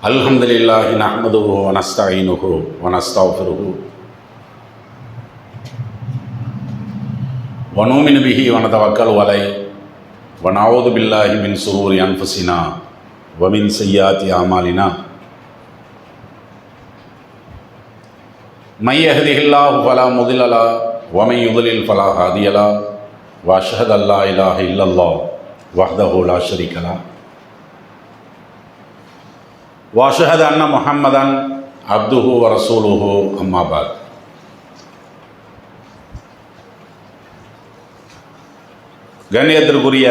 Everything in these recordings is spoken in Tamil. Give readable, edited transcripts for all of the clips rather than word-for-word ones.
அல்ஹம்துலில்லாஹி நஹ்மதுஹு வ நஸ்தஈனுஹு வ நஸ்தக்ஃபிருஹு வ நுமினு பிஹி வ நதவக்கலு அலைஹி வ நஊது பில்லாஹி மின் ஷுரூரி அன்ஃபுஸினா வ மின் ஸய்யிஆத்தி அமாலினா மை யஹ்திஹில்லாஹு ஃபலா முதில்ல லஹு வ மை யுضلل ஃபலா ஹாதிய லஹு வ அஷ்ஹது அல்லா இலாஹ இல்லல்லாஹ் வஹ்தஹு லா ஷரீக லஹு வ அஷ்ஹது அன்ன முஹம்மதன் அப்துஹு வ ரசூலுஹு அம்மா பஅத். கண்ணியத்திற்குரிய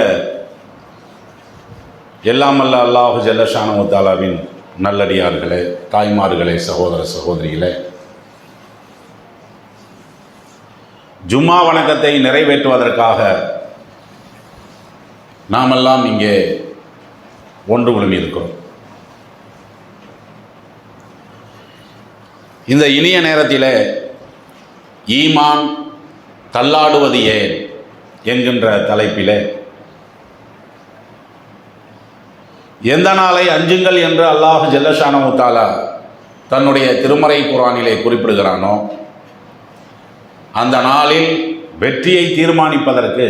எல்லாம் அல்ல அல்லாஹு ஜல்ல ஷானஹு தஆலாவின் நல்லடியார்களே, தாய்மார்களே, சகோதர சகோதரிகளே, ஜும்மா வணக்கத்தை நிறைவேற்றுவதற்காக நாமெல்லாம் இங்கே ஒன்று குழுமி இருக்கிறோம். இந்த இனிய நேரத்தில் ஈமான் தள்ளாடுவது ஏன் என்கின்ற தலைப்பில் எந்த நாளை அஞ்சுங்கள் என்று அல்லாஹ் ஜல்ல ஷானஹு தஆலா தன்னுடைய திருமறை குர்ஆனிலே குறிப்பிடுகிறானோ அந்த நாளில் வெற்றியை தீர்மானிப்பதற்கு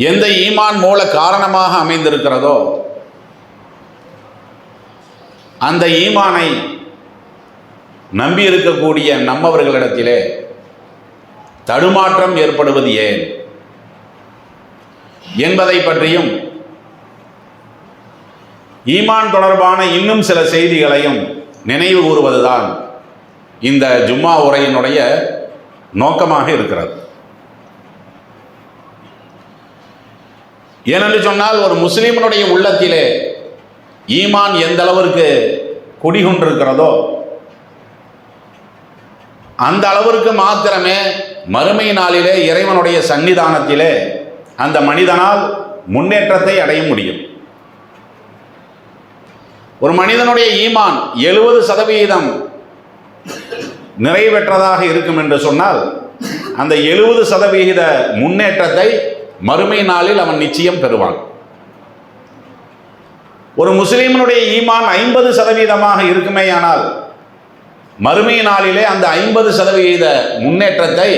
எந்த ஈமான் மூல காரணமாக அமைந்திருக்கிறதோ அந்த ஈமானை நம்பி இருக்கக்கூடிய நம்மவர்களிடத்திலே தடுமாற்றம் ஏற்படுவது ஏன் என்பதை பற்றியும் ஈமான் தொடர்பான இன்னும் சில செய்திகளையும் நினைவு கூறுவதுதான் இந்த ஜும்மா உரையினுடைய நோக்கமாக இருக்கிறது. ஏனென்று சொன்னால், ஒரு முஸ்லிமினுடைய உள்ளத்திலே ஈமான் எந்த அளவிற்கு குடிகொண்டிருக்கிறதோ அந்த அளவிற்கு மாத்திரமே மறுமை நாளிலே இறைவனுடைய சன்னிதானத்திலே அந்த மனிதனால் முன்னேற்றத்தை அடைய முடியும். ஒரு மனிதனுடைய ஈமான் 70% நிறைவேற்றதாக இருக்கும் என்று சொன்னால் அந்த 70% முன்னேற்றத்தை மறுமை நாளில் அவன் நிச்சயம் பெறுவான். ஒரு முஸ்லிமினுடைய ஈமான் 50% இருக்குமேயானால் மறுமை நாளிலே அந்த 50% முன்னேற்றத்தை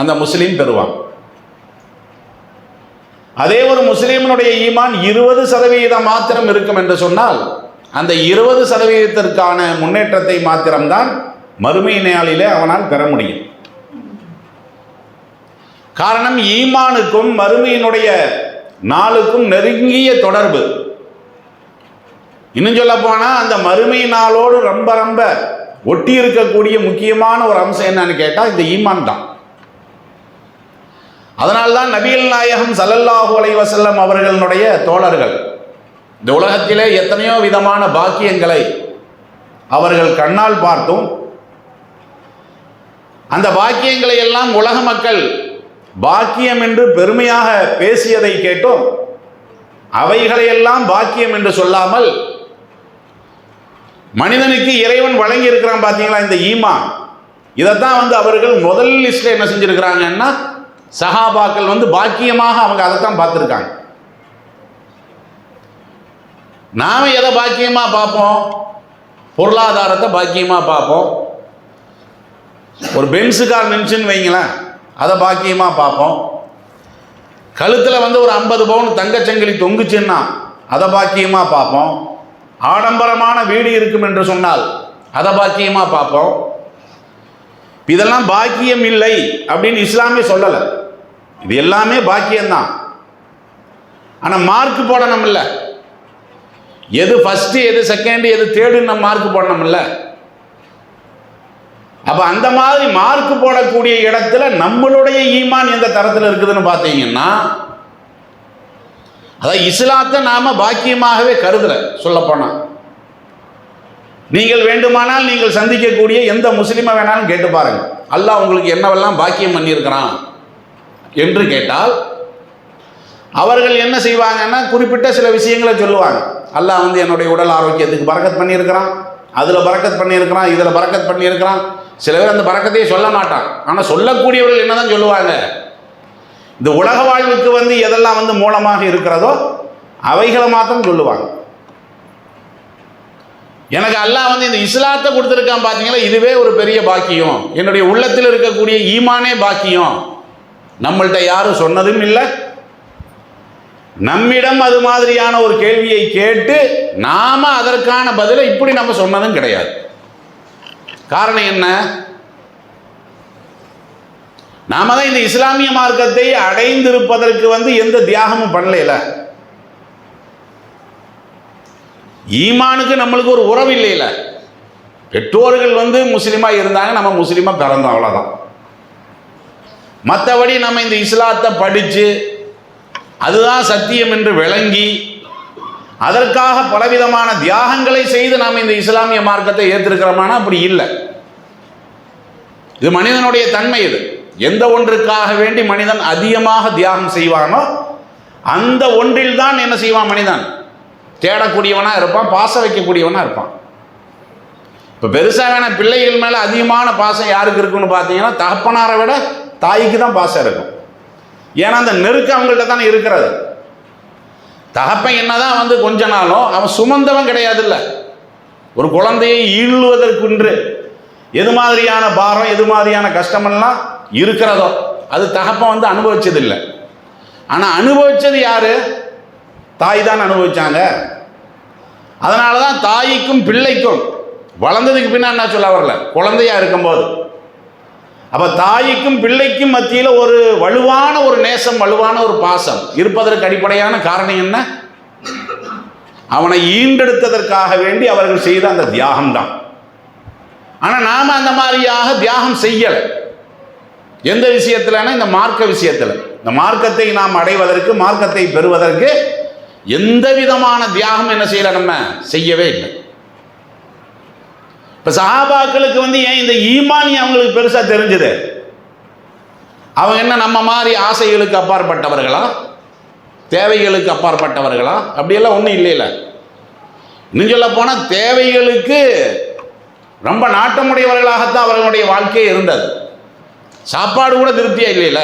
அந்த முஸ்லிம் பெறுவான். அதே ஒரு முஸ்லிமினுடைய ஈமான் 20% மாத்திரம் இருக்கும் என்று சொன்னால் அந்த 20%ற்கான முன்னேற்றத்தை மாத்திரம்தான் மறுமை நாளிலே அவனால் பெற முடியும். காரணம், ஈமானுக்கும் மறுமையினுடைய நாளுக்கும் நெருங்கிய தொடர்பு. இன்னும் சொல்ல போனால் அந்த மறுமை நாளோடு ரொம்ப ரொம்ப ஒட்டி இருக்கக்கூடிய முக்கியமான ஒரு அம்சம் என்னன்னு கேட்டால் இந்த ஈமான் தான். அதனால்தான் நபிகள் நாயகம் ஸல்லல்லாஹு அலைஹி வஸல்லம் அவர்களுடைய தோழர்கள் இந்த உலகத்திலே எத்தனையோ விதமான பாக்கியங்களை அவர்கள் கண்ணால் பார்த்தும் அந்த பாக்கியங்களை எல்லாம் உலக மக்கள் பாக்கியம் என்று பெருமையாக பேசியதை கேட்டோம். அவைகளையெல்லாம் பாக்கியம் என்று சொல்லாமல் மனிதனுக்கு இறைவன் வழங்கி இருக்கிறான் பார்த்தீங்களா, இந்த ஈமான். இதைத்தான் அவர்கள் முதல் லிஸ்ட்ல என்ன செஞ்சிருக்கிறாங்கன்னா, சஹாபாக்கள் பாக்கியமாக அவங்க அதைத்தான் பார்த்துருக்காங்க. நாம எதை பாக்கியமா பார்ப்போம்? பொருளாதாரத்தை பாக்கியமா பார்ப்போம். ஒரு பென்ஸு கார் நினைச்சுன்னு வைங்களேன், அதை பாக்கியமா பார்ப்போம். கழுத்தில் ஒரு 50 பவுன் தங்கச்சங்கிலி தொங்குச்சுன்னா அதை பாக்கியமா பார்ப்போம். ஆடம்பரமான வீடு இருக்கும் என்று சொன்னால் அதை பாக்கியமா பார்ப்போம். இதெல்லாம் பாக்கியம் இல்லை அப்படின்னு இஸ்லாமே சொல்லலை. இது எல்லாமே பாக்கியம்தான். ஆனால் மார்க் போடணும் இல்லை, எது ஃபர்ஸ்ட் எது செகண்ட் எது தேர்டுன்னு நம்ம மார்க் போடணும் இல்லை. அப்ப அந்த மாதிரி மார்க் போடக்கூடிய இடத்துல நம்மளுடைய ஈமான் எந்த தரத்தில் இருக்குதுன்னு பார்த்தீங்கன்னா, அதான் இஸ்லாத்தை நாம பாக்கியமாகவே கருதுற. சொல்ல போனா நீங்கள் வேண்டுமானால் நீங்கள் சந்திக்கக்கூடிய எந்த முஸ்லிமை வேணாலும் கேட்டு பாருங்க, அல்லாஹ் உங்களுக்கு என்னவெல்லாம் பாக்கியம் பண்ணியிருக்கிறான் என்று கேட்டால் அவர்கள் என்ன செய்வாங்கன்னா குறிப்பிட்ட சில விஷயங்களை சொல்லுவாங்க. அல்லாஹ் என்னுடைய உடல் ஆரோக்கியத்துக்கு பரக்கத் பண்ணியிருக்கிறான், அதில் பரக்கத் பண்ணியிருக்கிறான், இதில் பரக்கத் பண்ணியிருக்கிறான். சில பேர் அந்த பரக்கத்தையே சொல்ல மாட்டான். ஆனால் சொல்லக்கூடியவர்கள் என்னதான் சொல்லுவாங்க, இந்த உலக வாழ்வுக்கு வந்து எதெல்லாம் வந்து மூலமாக இருக்கிறதோ அவைகளை மாத்திரம் சொல்லுவாங்க. எனக்கு அல்லாஹ் வந்து இந்த இஸ்லாத்தை கொடுத்துருக்கான் பார்த்தீங்களா, இதுவே ஒரு பெரிய பாக்கியம், என்னுடைய உள்ளத்தில் இருக்கக்கூடிய ஈமானே பாக்கியம். நம்மள்கிட்ட யாரும் சொன்னதும் இல்லை, நம்மிடம் அது மாதிரியான ஒரு கேள்வியை கேட்டு நாம அதற்கான பதிலை இப்படி நம்ம சொன்னதும் கிடையாது. காரணம் என்ன? நாம தான் இந்த இஸ்லாமிய மார்க்கத்தை அடைந்திருப்பதற்கு வந்து எந்த தியாகமும் பண்ணல. ஈமானுக்கு நம்மளுக்கு ஒரு உறவு இல்லையில. பெற்றோர்கள் வந்து முஸ்லீமா இருந்தாங்க, நம்ம முஸ்லீமா பிறந்தோம், அவ்வளோதான். மற்றபடி நம்ம இந்த இஸ்லாத்தை படித்து அதுதான் சத்தியம் என்று விளங்கி அதற்காக பலவிதமான தியாகங்களை செய்து நாம் இந்த இஸ்லாமிய மார்க்கத்தை ஏற்றிருக்கிறோமானா அப்படி இல்லை. இது மனிதனுடைய தன்மை. இது எந்த ஒன்றுக்காக வேண்டி மனிதன் அதிகமாக தியாகம் செய்வானோ அந்த ஒன்றில் தான் என்ன செய்வான், மனிதன் தேடக்கூடியவனா இருப்பான், பாசம் வைக்கக்கூடியவனா இருப்பான். இப்போ பெருசாக பிள்ளைகள் மேலே அதிகமான பாசம் யாருக்கு இருக்குன்னு பார்த்தீங்கன்னா தகப்பனாரை விட தாய்க்கு தான் பாசம் இருக்கும். ஏன்னா அந்த நெருக்கம் அவங்கள்ட்ட தானே இருக்கிறது. தகப்பன் என்னதான் வந்து கொஞ்ச நாளும் அவன் சுமந்தவன் கிடையாது. இல்லை, ஒரு குழந்தையை ஈழுவதற்குன்று எது மாதிரியான பாரம் எது மாதிரியான கஷ்டமெல்லாம் இருக்கிறதோ அது தகப்பன் வந்து அனுபவிச்சதில்லை. ஆனால் அனுபவிச்சது யாரு? தாய் தான் அனுபவிச்சாங்க. அதனால தான் தாய்க்கும் பிள்ளைக்கும் வளர்ந்ததுக்கு பின்னா என்ன சொல்ல வரல, குழந்தையா இருக்கும்போது அப்ப தாய்க்கும் பிள்ளைக்கும் மத்தியில் ஒரு வலுவான ஒரு நேசம், வலுவான ஒரு பாசம் இருப்பதற்கு அடிப்படையான காரணம் என்ன? அவனை ஈண்டெடுத்ததற்காக வேண்டி அவர்கள் செய்த அந்த தியாகம் தான். ஆனா நாம அந்த மாதிரியாக தியாகம் செய்யலை. எந்த விஷயத்துலனா இந்த மார்க்க விஷயத்துல. இந்த மார்க்கத்தை நாம் அடைவதற்கு, மார்க்கத்தை பெறுவதற்கு எந்த விதமான தியாகம் என்ன செய்யல, நம்ம செய்யவே இல்லை. இப்ப சஹாபாக்களுக்கு வந்து ஏன் இந்த ஈமானி அவங்களுக்கு பெருசா தெரிஞ்சது? அவங்க என்ன நம்ம மாதிரி ஆசைகளுக்கு அப்பாற்பட்டவர்களா, தேவைகளுக்கு அப்பாற்பட்டவர்களா? அப்படியெல்லாம் ஒன்றும் இல்லையில. இன்னும் சொல்ல போனால் தேவைகளுக்கு ரொம்ப நாட்டமுடையவர்களாகத்தான் அவர்களுடைய வாழ்க்கையே இருந்தது. சாப்பாடு கூட திருப்தியா இல்லையில.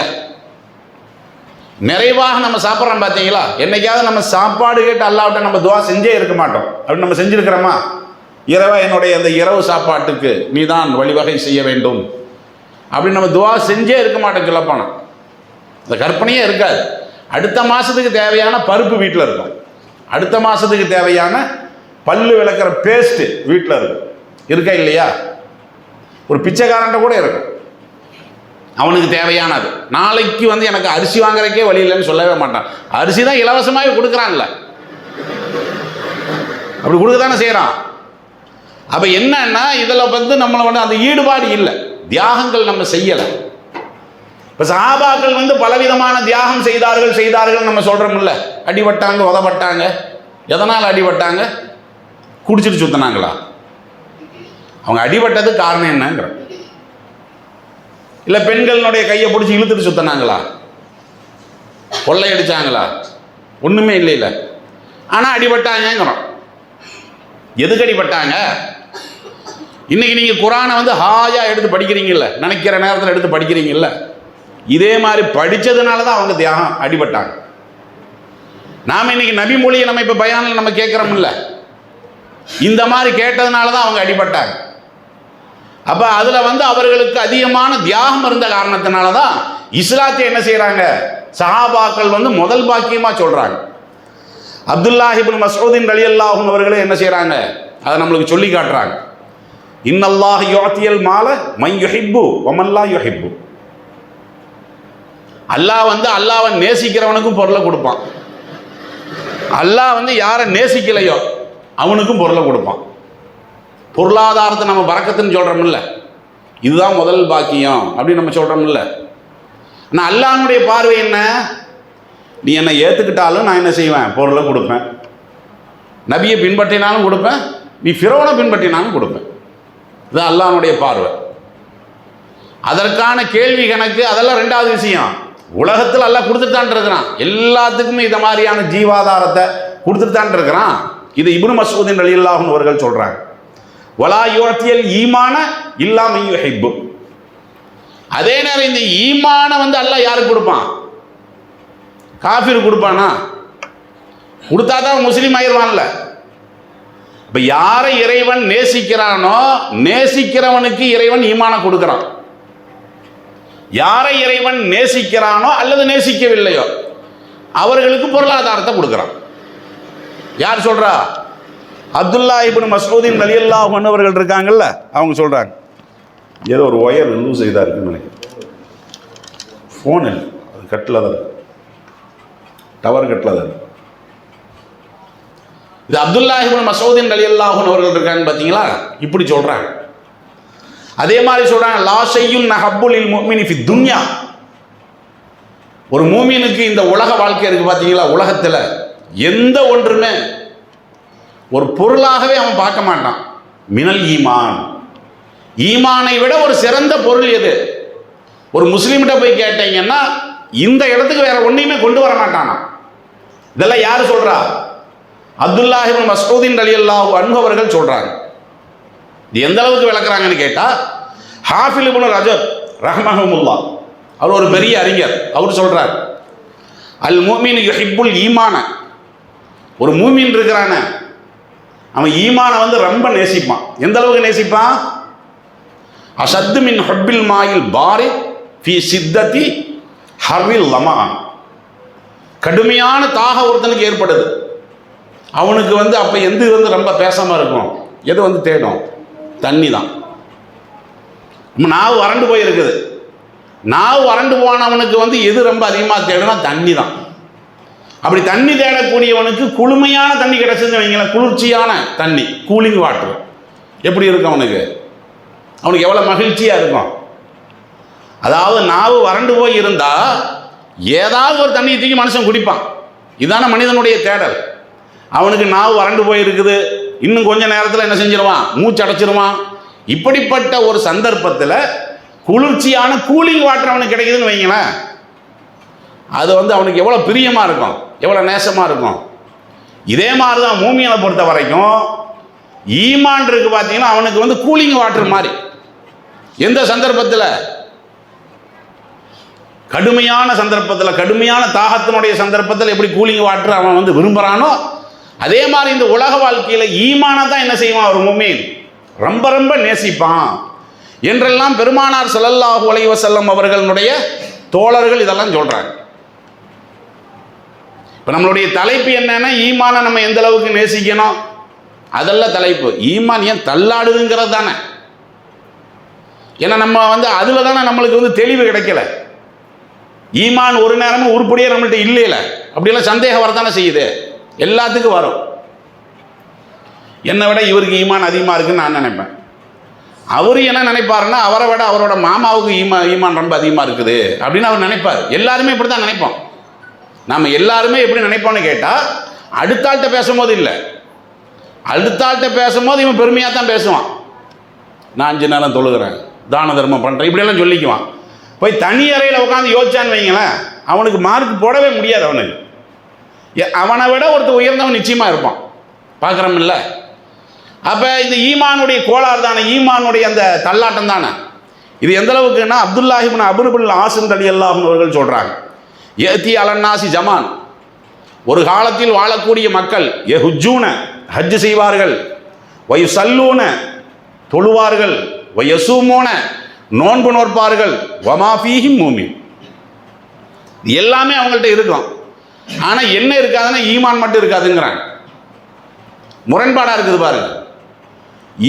நிறைவாக நம்ம சாப்பிட்றோம் பார்த்தீங்களா? என்னைக்காவது நம்ம சாப்பாடு கேட்டு அல்லாஹ்விட்ட நம்ம துவா செஞ்சே இருக்க மாட்டோம். அப்படி நம்ம செஞ்சிருக்கிறோமா? இரவா என்னுடைய அந்த இரவு சாப்பாட்டுக்கு நீ தான் வழிவகை செய்ய வேண்டும் அப்படின்னு நம்ம துவா செஞ்சே இருக்க மாட்டோம். சொல்லப்போனால் அந்த கற்பனையே இருக்காது. அடுத்த மாதத்துக்கு தேவையான பருப்பு வீட்டில் இருக்கும், அடுத்த மாதத்துக்கு தேவையான பல்லு விளக்குற பேஸ்ட்டு வீட்டில் இருக்கும். இருக்கா இல்லையா? ஒரு பிச்சைக்காரன்ட்ட கூட இருக்கும், அவனுக்கு தேவையானது. நாளைக்கு வந்து எனக்கு அரிசி வாங்குறதுக்கே வழி இல்லைன்னு சொல்லவே மாட்டான். அரிசி தான் இலவசமாகவே கொடுக்குறான்ல, அப்படி கொடுக்க தானே செய்கிறான். அப்போ என்னன்னா இதில் வந்து நம்மளை வந்து அந்த ஈடுபாடு இல்லை, தியாகங்கள் நம்ம செய்யலை. இப்போ சஹாபாக்கள் வந்து பலவிதமான தியாகம் செய்தார்கள் நம்ம சொல்கிறோம்ல. அடிபட்டாங்க, உதப்பட்டாங்க. எதனால் அடிபட்டாங்க? குடிச்சிட்டு சுத்தினாங்களா? அவங்க அடிபட்டது காரணம் என்னங்கிற? இல்லை பெண்களுடைய கையை பிடிச்சி இழுத்துட்டு சுத்தினாங்களா? கொள்ளையடிச்சாங்களா? ஒன்றுமே இல்லை. ஆனால் அடிபட்டாங்கிறோம். எதுக்கு அடிபட்டாங்க? இன்னைக்கு நீங்கள் குரானை வந்து ஹாயா எடுத்து படிக்கிறீங்கல்ல, நினைக்கிற நேரத்தில் எடுத்து படிக்கிறீங்கல்ல, இதே மாதிரி படித்ததுனால தான் அவங்க தியாகம் அடிபட்டாங்க. நாம் இன்னைக்கு நபி மொழியை நம்ம இப்போ பயானில் நம்ம கேட்குறோம்ல, இந்த மாதிரி கேட்டதுனால தான் அவங்க அடிபட்டாங்க. அப்போ அதில் வந்து அவர்களுக்கு அதிகமான தியாகம் இருந்த காரணத்தினால தான் இஸ்லாத்தை என்ன செய்கிறாங்க, சஹாபாக்கள் வந்து முதல் பாக்கியமாக சொல்கிறாங்க. அப்துல்லாஹ் இப்னு மஸ்ஊத் ரலியல்லாஹு அன்ஹு அவர்களே என்ன செய்கிறாங்க, அதை நம்மளுக்கு சொல்லி காட்டுறாங்க. இன்னல்லாஹ் யுஅத்தியல் மால மன் யுஹிப்பு வ மன் லா யுஹிப்பு. அல்லாஹ் வந்து அல்லாஹ்வை நேசிக்கிறவனுக்கும் பொருளை கொடுப்பான், அல்லாஹ் வந்து யாரை நேசிக்கலையோ அவனுக்கும் பொருளை கொடுப்பான். பொருளாதாரத்தை நம்ம பரக்கத்துன்னு சொல்கிறோம்ல, இதுதான் முதல் பாக்கியம் அப்படின்னு நம்ம சொல்கிறோம்ல. ஆனால் அல்லாஹ்வுடைய பார்வை என்ன? நீ என்னை ஏற்றுக்கிட்டாலும் நான் என்ன செய்வேன், பொருளை கொடுப்பேன். நபியை பின்பற்றினாலும் கொடுப்பேன், நீ ஃபிரௌனை பின்பற்றினாலும் கொடுப்பேன். இது அல்லாஹ்வுடைய பார்வை. அதற்கான கேள்வி கணக்கு அதெல்லாம் ரெண்டாவது விஷயம். உலகத்தில் அல்லாஹ் கொடுத்துட்டான் இருக்கிறான், எல்லாத்துக்குமே இந்த மாதிரியான ஜீவாதாரத்தை கொடுத்துட்டான் இருக்கிறான். இது இப்னு மஸ்ஊத் ரலியல்லாஹு அன்ஹு அவர்கள் சொல்றாங்க. வலா யுஅத்தியல் ஈமான இல்லா மன் யுஹிப்பு. அதே நேரம் இந்த ஈமான வந்து அல்லாஹ் யாருக்கு கொடுப்பான்? காஃபிர் கொடுப்பானா? கொடுத்தா தான் முஸ்லீம் ஆயிடுவான்ல. இப்போ யாரை இறைவன் நேசிக்கிறானோ நேசிக்கிறவனுக்கு இறைவன் ஈமான கொடுக்குறான். யாரை இறைவன் நேசிக்கிறானோ அல்லது நேசிக்கவில்லையோ அவர்களுக்கு பொருளாதாரத்தை கொடுக்குறான். யார் சொல்றா? அப்துல்லா இப்னு மஸ்ஊதின் ரலியல்லாஹு அன்ஹு அவர்கள் இருக்காங்கல்ல, அவங்க சொல்றாங்க. ஏதோ ஒரு ஒயர் லூஸ் செய்தா இருக்குன்னு நினைக்கிறேன். ஃபோன் இல்லை, அது கட்டில் தான், டவர் கட்டில் தான். இது அப்துல்லா இப்னு மஸ்ஊதின் ரலியல்லாஹு அன்ஹு அவர்கள் இருக்காங்க பார்த்தீங்களா, இப்படி சொல்றாங்க. அதே மாதிரி சொல்றாங்க, லா ஷையுன் நஹப்புல் லில் முஃமினி ஃபி துன்யா. ஒரு மூமினுக்கு இந்த உலக வாழ்க்கை இருக்கு பார்த்தீங்களா, உலகத்தில் எந்த ஒன்றுமே ஒரு பொருளாகவே அவன் பார்க்க மாட்டான். மினல் ஈமான், ஈமானை விட ஒரு சிறந்த பொருள் எது? ஒரு முஸ்லீம்கிட்ட போய் கேட்டீங்கன்னா இந்த இடத்துக்கு வேற ஒன்றையுமே கொண்டு வர மாட்டானா. இதெல்லாம் யாரு சொல்றா? அப்துல்லா இப்னு மஸ்ஊதின் ரலியல்லாஹு அன்ஹு அவர்கள் சொல்றாங்க. இது எந்த அளவுக்கு விளக்குறாங்கன்னு கேட்டா, ஹாஃபில் இப்னு ரஜப் ரஹ்மஹுல்லாஹ், அவர் ஒரு பெரிய அறிஞர், அவர் சொல்றார், அல் முஃமினு யுஹிப்புல் ஈமான. ஒரு மூமின் இருக்கிறான அவன் ஈமான ரொம்ப நேசிப்பான். எந்த அளவுக்கு நேசிப்பான்? அஷத்து மின் ஹுப்பில் மாயில் பாரி ஃபி சித்தத்தி ஹர்ரில் லமான். கடுமையான தாக ஒருத்தனுக்கு ஏற்படுது, அவனுக்கு அப்போ எது ரொம்ப பேசாமல் இருக்கும், எது தேடும்? தண்ணி தான். நாவு வறண்டு போயிருக்குது, நாவு வறண்டு போனவனுக்கு எது ரொம்ப அதிகமாக தேடுனா தண்ணி தான். அப்படி தண்ணி தேடக்கூடியவனுக்கு குளுமையான தண்ணி கிடைச்சதுன்னு வைங்களேன், குளிர்ச்சியான தண்ணி, கூலிங் வாட்டர், எப்படி இருக்கும் அவனுக்கு? அவனுக்கு எவ்வளோ மகிழ்ச்சியாக இருக்கும். அதாவது நாவு வறண்டு போய் இருந்தால் ஏதாவது ஒரு தண்ணியை தூக்கி மனுஷன் குடிப்பான். இதான மனிதனுடைய தேடல். அவனுக்கு நாவு வறண்டு போயிருக்குது, இன்னும் கொஞ்ச நேரத்தில் என்ன செஞ்சிருவான்? மூச்சு அடைச்சிருவான். இப்படிப்பட்ட ஒரு சந்தர்ப்பத்தில் குளிர்ச்சியான கூலிங் வாட்டர் அவனுக்கு கிடைக்குதுன்னு வைங்களேன், அது அவனுக்கு எவ்வளோ பிரியமாக இருக்கும், எவ்வளோ நேசமாக இருக்கும். இதே மாதிரி தான் மூமியனை பொறுத்த வரைக்கும் ஈமான் இருக்கு பார்த்தீங்கன்னா, அவனுக்கு கூலிங் வாட்டர் மாதிரி. எந்த சந்தர்ப்பத்தில்? கடுமையான சந்தர்ப்பத்தில், கடுமையான தாகத்தினுடைய சந்தர்ப்பத்தில் எப்படி கூலிங் வாட்டர் அவன் விரும்புகிறானோ, அதே மாதிரி இந்த உலக வாழ்க்கையில் ஈமானை தான் என்ன செய்வான் ஒரு முஃமின்? ரொம்ப ரொம்ப நேசிப்பான் என்றெல்லாம் பெருமானார் ஸல்லல்லாஹு அலைஹி வஸல்லம் அவர்களுடைய தோழர்கள் இதெல்லாம் சொல்றாங்க. இப்போ நம்மளுடைய தலைப்பு என்னன்னா, ஈமானை நம்ம எந்த அளவுக்கு நேசிக்கணும், அதெல்லாம் தலைப்பு. ஈமான் ஏன் தள்ளாடுதுங்கிறது தானே. ஏன்னா நம்ம அதில் தானே நம்மளுக்கு தெளிவு கிடைக்கல. ஈமான் ஒரு நேரமும் உருப்படியே நம்மள்ட்ட இல்லையில, அப்படியெல்லாம் சந்தேகம் வரத்தானே செய்யுது, எல்லாத்துக்கும் வரும். என்னை விட இவருக்கு ஈமான் அதிகமாக இருக்குன்னு நான் நினைப்பேன். அவர் என்ன நினைப்பாருன்னா, அவரை விட அவரோட மாமாவுக்கு ஈமான் ரொம்ப அதிகமாக இருக்குது அப்படின்னு அவர் நினைப்பார். எல்லாருமே இப்படி தான் நினைப்போம். நம்ம எல்லாருமே எப்படி நினைப்போம்னு கேட்டால், அடுத்த ஆள்கிட்ட பேசும்போது இல்லை, அடுத்த ஆள்கிட்ட பேசும்போது இவன் பெருமையாக தான் பேசுவான். நான் 5 நேரம் தொழுகிறேன், தான தர்மம் பண்ணுறேன், இப்படியெல்லாம் சொல்லிக்குவான். போய் தனி அறையில் உட்காந்து யோசிச்சான்னு வைங்களேன், அவனுக்கு மார்க் போடவே முடியாது. அவனுக்கு அவனை விட ஒருத்தர் உயர்ந்தவன் நிச்சயமாக இருப்பான், பார்க்குறோம்ல. அப்போ இந்த ஈமானுடைய கோளாறு தானே, ஈமானுடைய அந்த தள்ளாட்டம் தானே. இது எந்த அளவுக்குன்னா, அப்துல்லா இப்னு அம்ர் இப்னு ஆஸ் ரலியல்லாஹு அன்ஹு அவர்கள் சொல்கிறாங்க, யஅதி அலன்னாசி ஜமான், ஒரு காலத்தில் வாழக்கூடிய மக்கள், யஹுஜ்ஜூன, ஹஜ் செய்வார்கள், வயுஸல்லூன, தொழுவார்கள், வயசூமூன, நோன்பு நோற்பார்கள், வமா ஃபீஹிம் மூமின், எல்லாமே அவங்கள்ட்ட இருக்கும். ஆனால் என்ன இருக்காதுன்னா ஈமான் மட்டும் இருக்காதுங்கிறாங்க. முரண்பாடாக இருக்குது பாருங்க.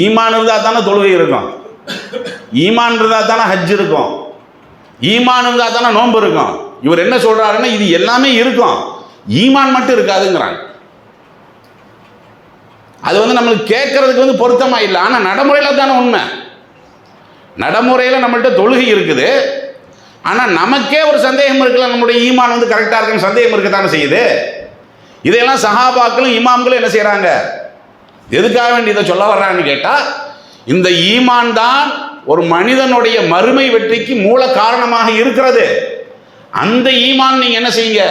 ஈமான் இருந்தால் தானே தொழுகை இருக்கும், ஈமான் இருந்தால் தானே ஹஜ் இருக்கும், ஈமான் இருந்தால் தானே நோன்பு இருக்கும். இவர் என்ன சொல்றாருன்னா, இது எல்லாமே இருக்கும், ஈமான் மட்டும் இருக்காதுங்கிறாங்க. அது நம்மளுக்கு கேட்கறதுக்கு பொருத்தமா இல்லை. ஆனால் நடைமுறையில் தானே உண்மை. நடைமுறையில் நம்மள்ட்ட தொழுகை இருக்குது, ஆனால் நமக்கே ஒரு சந்தேகம் இருக்குல்ல, நம்முடைய ஈமான் கரெக்டாக இருக்குன்னு சந்தேகம் இருக்கத்தானே செய்யுது. இதையெல்லாம் சஹாபாக்களும் இமாம்களும் என்ன செய்கிறாங்க, எதுக்காக வேண்டி இதை சொல்ல வர்றாங்கன்னு கேட்டால், இந்த ஈமான் தான் ஒரு மனிதனுடைய மறுமை வெற்றிக்கு மூல காரணமாக இருக்கிறது. அந்த ஈமான் நீங்கள் என்ன செய்யுங்க,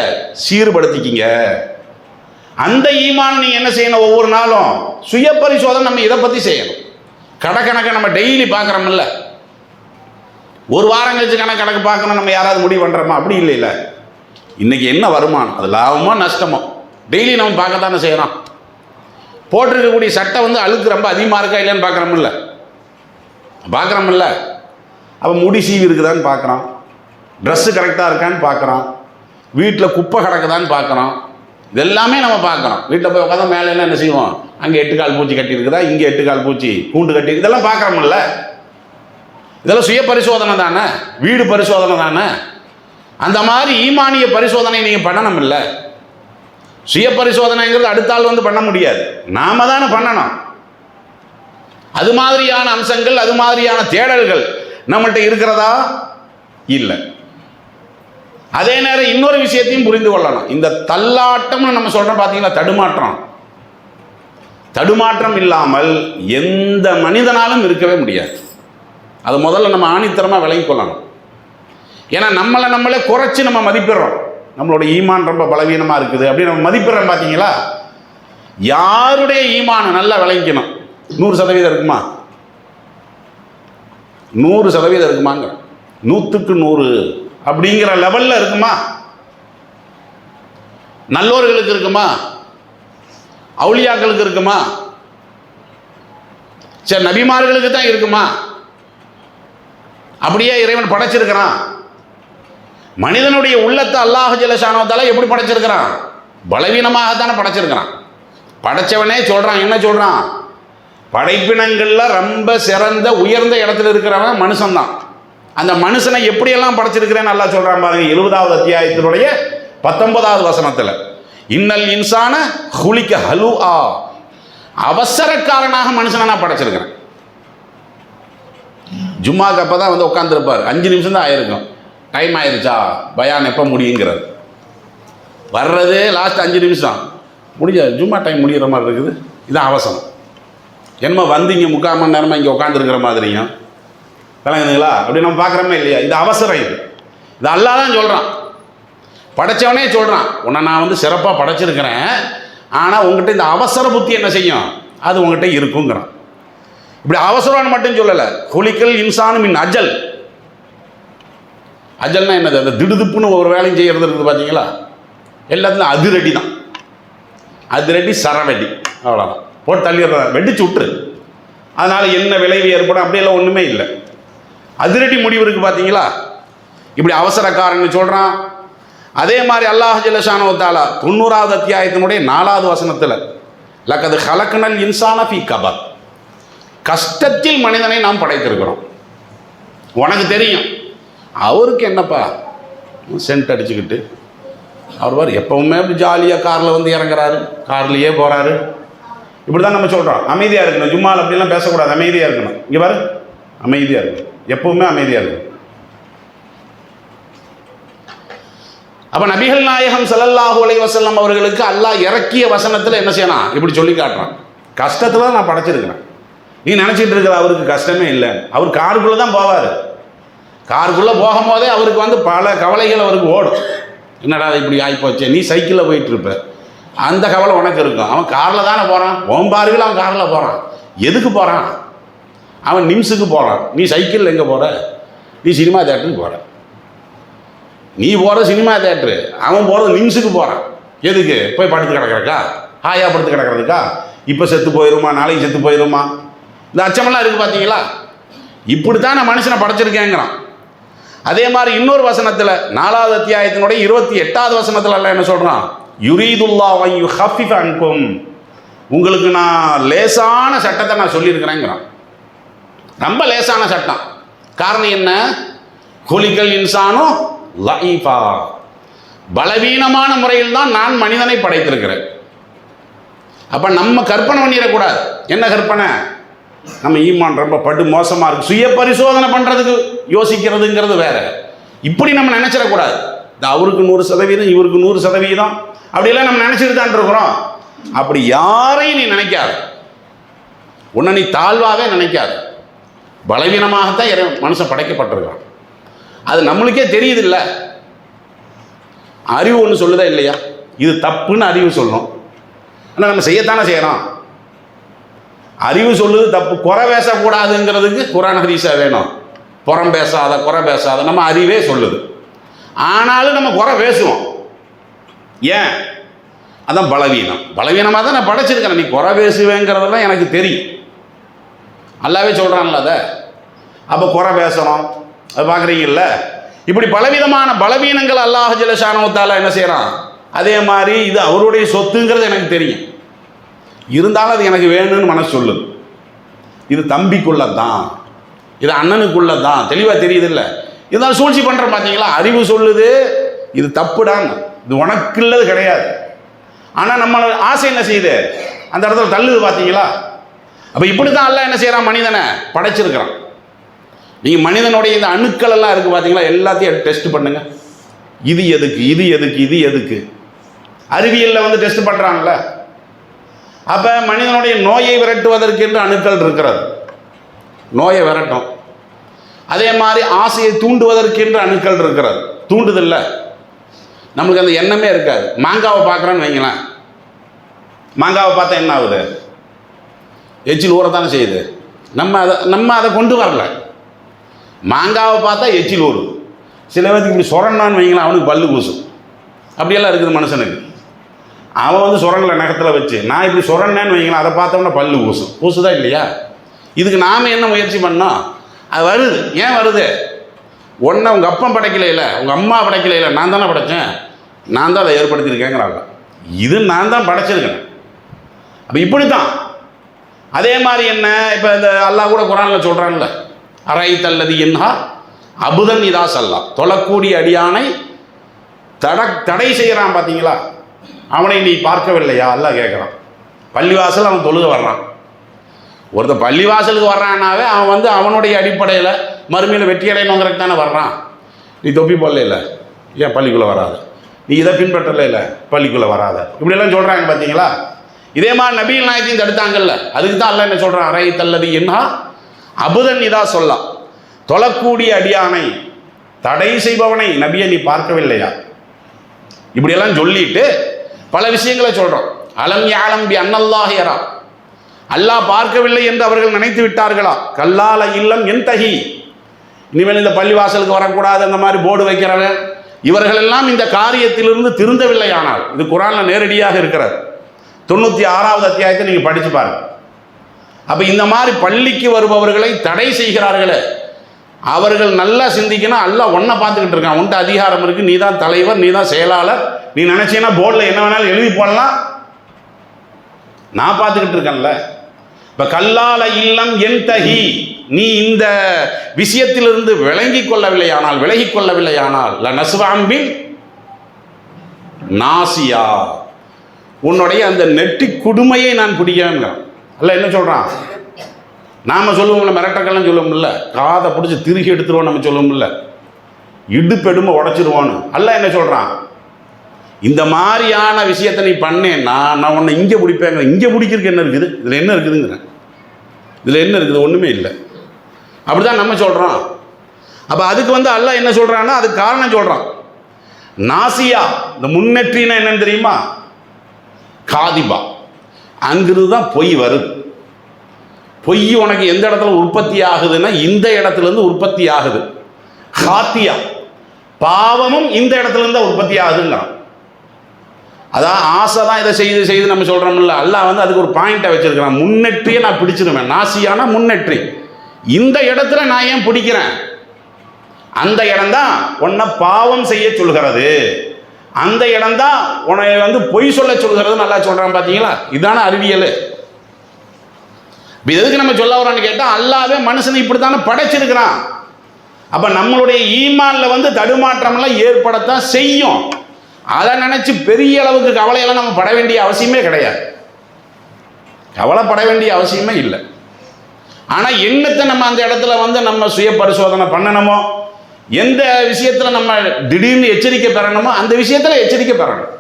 சீர்படுத்திக்கிங்க. அந்த ஈமான் நீங்கள் என்ன செய்யணும், ஒவ்வொரு நாளும் சுய பரிசோதனை நம்ம இதை பற்றி செய்யணும். கணக்கணக்கை நம்ம டெய்லி பார்க்குறோம்ல, ஒரு வாரம் கழிச்சு கணக்கு பார்க்கணும், நம்ம யாராவது முடிவு பண்ணுறோமா? அப்படி இல்லை. இன்றைக்கி என்ன வருமானம், அது லாபமோ நஷ்டமோ டெய்லி நம்ம பார்க்கத்தானே செய்கிறோம். போட்டிருக்கக்கூடிய சட்டை வந்து அழுக்கு ரொம்ப அதிகமாக இருக்கா இல்லைன்னு பார்க்குறோமில்ல. அப்போ முடி சீவி இருக்குதான்னு பார்க்குறோம், ட்ரெஸ்ஸு கரெக்டாக இருக்கான்னு பார்க்குறோம், வீட்டில் குப்பை கிடக்குதான்னு பார்க்குறோம். இதெல்லாமே நம்ம பார்க்குறோம். வீட்டில் போய் உட்காந்து மேலே என்ன செய்வோம், அங்கே 8 கால் பூச்சி கட்டியிருக்குதா, இங்கே 8 கால் பூச்சி கூண்டு கட்டி, இதெல்லாம் பார்க்குறோமில்ல. இதெல்லாம் சுய பரிசோதனை தானே, வீடு பரிசோதனை தானே. அந்த மாதிரி ஈமானிய பரிசோதனை நீங்கள் பண்ணணும் இல்லை. சுய பரிசோதனைங்கிறது அடுத்த ஆள் வந்து பண்ண முடியாது, நாம தானே பண்ணணும். அது மாதிரியான அம்சங்கள், அது மாதிரியான தேடல்கள் நம்மள்கிட்ட இருக்கிறதா இல்லை. அதே நேரம் இன்னொரு விஷயத்தையும் புரிந்து கொள்ளணும். இந்த தள்ளாட்டம்னு நம்ம சொல்றோம் பார்த்தீங்களா, தடுமாற்றம் இல்லாமல் எந்த மனிதனாலும் இருக்கவே முடியாது. அது முதல்ல நம்ம ஆணித்தரமாக விளங்கி கொள்ளணும். ஏன்னா நம்மளே குறைச்சி நம்ம மதிப்பிடுறோம். நம்மளோட ஈமான் ரொம்ப பலவீனமாக இருக்குது அப்படின்னு நம்ம மதிப்பிடுறோம் பார்த்தீங்களா. யாருடைய ஈமான் நல்லா விளங்கிக்கணும். 100% இருக்குமா, 100% இருக்குமாங்க, 100க்கு 100 அப்படிங்கிற லெவலில் இருக்குமா? நல்லோர்களுக்கு இருக்குமா, அவுலியாக்களுக்கு இருக்குமா, சரி நபிமார்களுக்கு தான் இருக்குமா? அப்படியே இறைவன் படைச்சிருக்கிறான். மனிதனுடைய உள்ளத்தை அல்லாஹ் ஜல்ல ஷானஹு எப்படி படைச்சிருக்கிறான்? பலவீனமாகத்தானே படைச்சிருக்கிறான். படைச்சவனே சொல்றான், என்ன சொல்றான்? படைப்பினங்கள்ல ரொம்ப சிறந்த உயர்ந்த இடத்துல இருக்கிறவன் மனுஷன்தான். அந்த மனுஷனை எப்படியெல்லாம் படைச்சிருக்கிறேன்னு அல்லாஹ் சொல்றான் பாருங்க. 70வது அத்தியாயத்தினுடைய 19வது வசனத்தில், இன்னல் இன்சான ஹுலிக ஹலுஆ, அவசரக்காரனாக மனுஷனை நான் படைச்சிருக்கிறேன். ஜும்மாக்கு அப்போ தான் வந்து உட்காந்துருப்பார், 5 நிமிஷம் தான் ஆயிருக்கும், டைம் ஆயிருச்சா பயான் எப்போ முடியுங்கிறது, வர்றது லாஸ்ட் 5 நிமிஷம் முடிஞ்ச ஜும்மா டைம் முடிகிற மாதிரி இருக்குது. இதுதான் அவசரம். என்னமோ வந்து இங்கே 3/4 மணி நேரமாக இங்கே உட்காந்துருக்கிற மாதிரியும் விளங்குதுங்களா? அப்படி நம்ம பார்க்குறோமே இல்லையா? இது அவசரம். இது அல்லாஹ் தான் சொல்கிறான், படைச்சவனே சொல்கிறான், உன்னை நான் வந்து சிறப்பாக படைச்சிருக்கிறேன், ஆனால் உங்கள்கிட்ட இந்த அவசர புத்தி என்ன செய்யும், அது உங்கள்கிட்ட இருக்குங்கிறான். இப்படி அவசரம்னு மட்டும் சொல்லலை, குலிக்கல் இன்சானும் மின் அஜல். அஜல்னா என்னது? அந்த திடுதுப்புன்னு ஒரு வேலையும் செய்கிறது இருக்குது பார்த்தீங்களா, எல்லாத்துலையும் அதிரடி தான். அதிரடி சரவெடி, அவ்வளோதான், போட்டு தள்ளிடுற, வெடிச்சு விட்டுரு. அதனால் என்ன விளைவு ஏற்படும் அப்படியெல்லாம் ஒன்றுமே இல்லை. அதிரடி முடிவு இருக்குது பார்த்தீங்களா. இப்படி அவசரக்காரன்னு சொல்கிறான். அதே மாதிரி அல்லாஹ் ஜல்ல ஷானஹு தஆலா 90வது அத்தியாயத்தினுடைய 4வது வசனத்தில், லக்கது ஹலக்னல் இன்சான ஃபீ கபத், கஷ்டத்தில் மனிதனை நாம் படைத்திருக்கிறோம். உனக்கு தெரியும், அவருக்கு என்னப்பா சென்ட் அடிச்சுக்கிட்டு அவர் பார் எப்பவுமே அப்படி ஜாலியாக காரில் வந்து இறங்குறாரு, கார்லேயே போகிறாரு. இப்படி தான் நம்ம சொல்கிறோம். அமைதியாக இருக்கணும், ஜும்மாவில் அப்படிலாம் பேசக்கூடாது, அமைதியாக இருக்கணும். இங்கே பாரு, அமைதியாக இருக்கணும், எப்பவுமே அமைதியாக இருக்கணும். அப்போ நபிகள் நாயகம் ஸல்லல்லாஹு அலைஹி வஸல்லம் அவர்களுக்கு அல்லாஹ் இறக்கிய வசனத்தில் என்ன செய்யணும், இப்படி சொல்லி காட்டுறான். கஷ்டத்தில் தான் நான் படைச்சிருக்கிறேன். நீ நினச்சிட்டு இருக்கிற அவருக்கு கஷ்டமே இல்லை. அவர் காருக்குள்ளே தான் போவார். காருக்குள்ளே போகும்போதே அவருக்கு வந்து பல கவலைகள் அவருக்கு ஓடும். என்னடா இப்படி ஆகிப்போச்சு, நீ சைக்கிளில் போயிட்டு இருப்ப, அந்த கவலை உனக்கு இருக்கும். அவன் காரில் தானே போகிறான், ஓம்பார்கள் அவன் காரில் போகிறான். எதுக்கு போகிறான்? அவன் நிம்ஸுக்கு போகிறான். நீ சைக்கிளில் எங்கே போகிற? நீ சினிமா தேட்டருக்கு போகிற. நீ போகிற சினிமா தேட்டரு, அவன் போகிறது நிம்ஸுக்கு போகிறான். எதுக்கு? போய் படுத்து கிடக்கிறக்கா, ஹாயா படுத்து கிடக்கிறதுக்கா? இப்போ செத்து போயிடுமா, நாளைக்கு செத்து போயிடுமா, இந்த அச்சமெல்லாம் இருக்குது பார்த்தீங்களா. இப்படித்தான் நான் மனுஷனை படைச்சிருக்கேங்கிறான். அதே மாதிரி இன்னொரு வசனத்தில் 4வது அத்தியாயத்தினுடைய 28வது வசனத்தில் எல்லாம் என்ன சொல்கிறான், யுரீதுல்லாஹு அன் யுஹஃபிஃப அன்கும், உங்களுக்கு நான் லேசான சட்டத்தை நான் சொல்லியிருக்கிறேங்கிறான். ரொம்ப லேசான சட்டம். காரணம் என்ன? குலிக்கல் இன்சானும் லஈஃபா, பலவீனமான முறையில் தான் நான் மனிதனை படைத்திருக்கிறேன். அப்போ நம்ம கற்பனை பண்ணிடக்கூடாது. என்ன கற்பனை? நம்ம ஈமான் ரொம்ப படு மோசமாக இருக்குது, சுய பரிசோதனை பண்ணுறதுக்கு யோசிக்கிறதுங்கிறது வேற. இப்படி நம்ம நினச்சிடக்கூடாது. இந்த அவருக்கு 100%, இவருக்கு 100% அப்படிலாம் நம்ம நினச்சிட்டு தான் இருக்கிறோம். அப்படி யாரையும் நீ நினைக்காது, உன்னை நீ தாழ்வாகவே நினைக்காது. பலவீனமாகத்தான் மனுஷன் படைக்கப்பட்டிருக்கான். அது நம்மளுக்கே தெரியுது இல்லை. அறிவு ஒன்று சொல்லுதா இல்லையா? இது தப்புன்னு அறிவு சொல்லணும், ஆனால் நம்ம செய்யத்தானே செய்யறோம். அறிவு சொல்லுது தப்பு, குறை பேசக்கூடாதுங்கிறதுக்கு குர்ஆன் ஹதீஸா வேணும். புறம் பேசாத, குறை பேசாத, நம்ம அறிவே சொல்லுது. ஆனாலும் நம்ம குறை பேசுவோம். ஏன்? அதான் பலவீனம். பலவீனமாக தான் நான் படைச்சிருக்கிறேன். நீ குறை பேசுவேங்கிறதெல்லாம் எனக்கு தெரியும். அல்லாவே சொல்கிறான்ல அதை. அப்போ குறை பேசணும். அது பார்க்குறீங்கல்ல. இப்படி பலவிதமான பலவீனங்கள் அல்லாஹ் ஜல்ல ஷானஹு என்ன செய்கிறான். அதே மாதிரி இது அவருடைய சொத்துங்கிறது எனக்கு தெரியும். இருந்தாலும் அது எனக்கு வேணும்னு மனசு சொல்லுது. இது தம்பிக்குள்ளதான், இது அண்ணனுக்குள்ளதான், தெளிவாக தெரியுது இல்லை. இருந்தாலும் சூழ்ச்சி பண்ணுறேன் பார்த்தீங்களா. அறிவு சொல்லுது இது தப்புடான்னு, இது உனக்கு இல்லது கிடையாது. ஆனால் நம்ம ஆசை என்ன செய்யுது, அந்த இடத்துல தள்ளுது பார்த்தீங்களா. அப்போ இப்படி தான் அல்லாஹ் என்ன செய்கிறான், மனிதனை படைச்சிருக்கிறான். நீங்கள் மனிதனுடைய இந்த அணுக்கள் எல்லாம் இருக்குது பார்த்தீங்களா, எல்லாத்தையும் டெஸ்ட் பண்ணுங்க. இது எதுக்கு, இது எதுக்கு, இது எதுக்கு. அறிவியலில் வந்து டெஸ்ட் பண்ணுறாங்கல்ல. அப்போ மனிதனுடைய நோயை விரட்டுவதற்கு என்று அணுக்கள் இருக்கிறது, நோயை விரட்டும். அதே மாதிரி ஆசையை தூண்டுவதற்கு என்று அணுக்கள் இருக்கிறது, தூண்டுதில்ல. நம்மளுக்கு அந்த எண்ணமே இருக்காது. மாங்காவை பார்க்குறோன்னு வைங்களேன், மாங்காவை பார்த்தா என்ன ஆகுது, எச்சில் ஊறத்தானே செய்யுது. நம்ம அதை கொண்டு வரல. மாங்காவை பார்த்தா எச்சில் ஊறுது. சில பேருக்கு இப்படி சொரண்டான்னு வைங்களேன், அவனுக்கு பல்லு கூசும். அப்படியெல்லாம் இருக்குது மனுஷனுக்கு. அவன் வந்து சுரங்கலை நகத்தில் வச்சு நான் இப்படி சுரண்டேன்னு வைங்களேன், அதை பார்த்தோம்னா பல்லு கூசும். கூசுதா இல்லையா? இதுக்கு நாம் என்ன முயற்சி பண்ணோம், அது வருது. ஏன் வருது? ஒன்றை உங்கள் அப்பா படைக்கல இல்லை, உங்கள் அம்மா படைக்கல இல்லை, நான் தானே படைத்தேன், நான் தான் அதை ஏற்படுத்தியிருக்கேங்கிறாங்க. இது நான் தான் படைச்சிருக்கேன். அப்போ இப்படி தான். அதே மாதிரி என்ன, இப்போ இந்த அல்லாஹ் கூட குரானில் சொல்கிறான்ல, அரைத்தல்லது என்ஹா அபுதன் இதா சல்லா, தொழக்கூடிய அடியானை தடை செய்கிறான் பார்த்தீங்களா. அவனை நீ பார்க்கவில்லையா அல்லாஹ் கேட்குறான். பள்ளிவாசல் அவன் தொழுக வர்றான். ஒருத்தர் பள்ளிவாசலுக்கு வர்றான்னாவே அவன் வந்து அவனுடைய அடிப்படையில் மறுமையில் வெற்றி அடையணுங்கிறதுக்கு தானே வர்றான். நீ தொப்பி போடல இல்லை, ஏன் பள்ளிக்குள்ளே வராது, நீ இதை பின்பற்றல இல்லை, பள்ளிக்குள்ளே வராத, இப்படியெல்லாம் சொல்கிறாங்க பார்த்தீங்களா. இதே மாதிரி நபிகள் நாயகத்தையும் தடுத்தாங்கல்ல. அதுக்கு தான் அல்லாஹ் என்ன சொல்கிறான், அரை தல்லது என்ஹா அபுதன் இதா சொல்லலாம், தொழக்கூடிய அடியானை தடை செய்பவனை நபியை நீ பார்க்கவில்லையா. இப்படியெல்லாம் சொல்லிட்டு பல விஷயங்களை சொல்கிறோம். அலம் யாலம் பி அன்னல்லாஹ் யரா, அல்லாஹ் பார்க்கவில்லை என்று அவர்கள் நினைத்து விட்டார்களா. கல்லால இல்லம் என் தகி, இனிமேல் இந்த பள்ளிவாசலுக்கு வரக்கூடாது அந்த மாதிரி போர்டு வைக்கிறவன் இவர்கள் எல்லாம் இந்த காரியத்திலிருந்து திருந்தவில்லை. ஆனால் இது குரானில் நேரடியாக இருக்கிறது. 96வது அத்தியாயத்தை நீங்கள் படித்து பாருங்க. அப்போ இந்த மாதிரி பள்ளிக்கு வருபவர்களை தடை செய்கிறார்களே, அவர்கள் நல்லா சிந்திக்கணும். அல்லாஹ் ஒன்றை பார்த்துக்கிட்டு இருக்கான். உன்ட்ட அதிகாரம் இருக்குது, நீ தான் தலைவர், நீ தான் செயலாளர், நீ நினச்சின்னா போர்டில் என்ன வேணாலும் எழுதி போடலாம், நான் பார்த்துக்கிட்டு இருக்கேன்ல. இப்போ கல்லால இல்லம் என் தகி, நீ இந்த விஷயத்திலிருந்து விளங்கி கொள்ளவில்லையானால் நசுவாம்பின் நாசியா, உன்னுடைய அந்த நெட்டி குடுமையை நான் பிடிக்கிறேன். அல்ல என்ன சொல்கிறான், நாம் சொல்லுவோம்ல, மிரட்டக்கெல்லாம் சொல்லுவோம்ல, காதை பிடிச்சி திருகி எடுத்துருவோம் நம்ம சொல்லுவோம்ல, இடுப்பெடுமை உடச்சிருவோன்னு. அல்ல என்ன சொல்கிறான், இந்த மாதிரியான விஷயத்தை நீ பண்ணேன்னா நான் உன்னை இங்கே பிடிப்பேங்க. இங்கே பிடிக்கிறதுக்கு என்ன இருக்குது, இதில் என்ன இருக்குதுங்கிறேன், இதில் என்ன இருக்குது, ஒன்றுமே இல்லை. அப்படி தான் நம்ம சொல்கிறோம். அப்போ அதுக்கு வந்து அல்லாஹ் என்ன சொல்கிறான்னா அதுக்கு காரணம் சொல்கிறான். நாசியா, இந்த முன்னெற்றினா என்னன்னு தெரியுமா, காதிபா, அங்கிருந்து தான் பொய் வருது. பொய் உனக்கு எந்த இடத்துல உற்பத்தி ஆகுதுன்னா இந்த இடத்துலேருந்து உற்பத்தி ஆகுது. ஹாத்தியா, பாவமும் இந்த இடத்துலேருந்து தான் உற்பத்தி ஆகுதுங்கிறான். அதான் ஆசை தான் இதை செய்து நம்ம சொல்கிறோம்ல. அல்லாஹ் வந்து அதுக்கு ஒரு பாயிண்ட்டை வச்சிருக்கிறான். முன்னெற்றியை நான் பிடிச்சிருவேன். நாசியானா முன்னெற்றி, இந்த இடத்துல நான் ஏன் பிடிக்கிறேன், அந்த இடம்தான் உன்னை பாவம் செய்ய சொல்கிறது, அந்த இடம்தான் உன்னை வந்து பொய் சொல்ல சொல்கிறது. நல்லா சொல்கிறான் பார்த்தீங்களா. இதான அறிவியல். எதுக்கு நம்ம சொல்ல வரோன்னு கேட்டால், அல்லாவே மனுஷனை இப்படி தானே படைச்சிருக்கிறான். அப்போ நம்மளுடைய ஈமானில் வந்து தடுமாற்றமெல்லாம் ஏற்படத்தான் செய்யும். அதை நினச்சி பெரிய அளவுக்கு கவலையெல்லாம் நம்ம பட வேண்டிய அவசியமே கிடையாது. கவலைப்பட வேண்டிய அவசியமே இல்லை. ஆனால் என்னத்தை நம்ம அந்த இடத்துல வந்து நம்ம சுய பரிசோதனை பண்ணணுமோ, எந்த விஷயத்தில் நம்ம திடீர்னு எச்சரிக்கை பெறணுமோ அந்த விஷயத்தில் எச்சரிக்கை பெறணும்.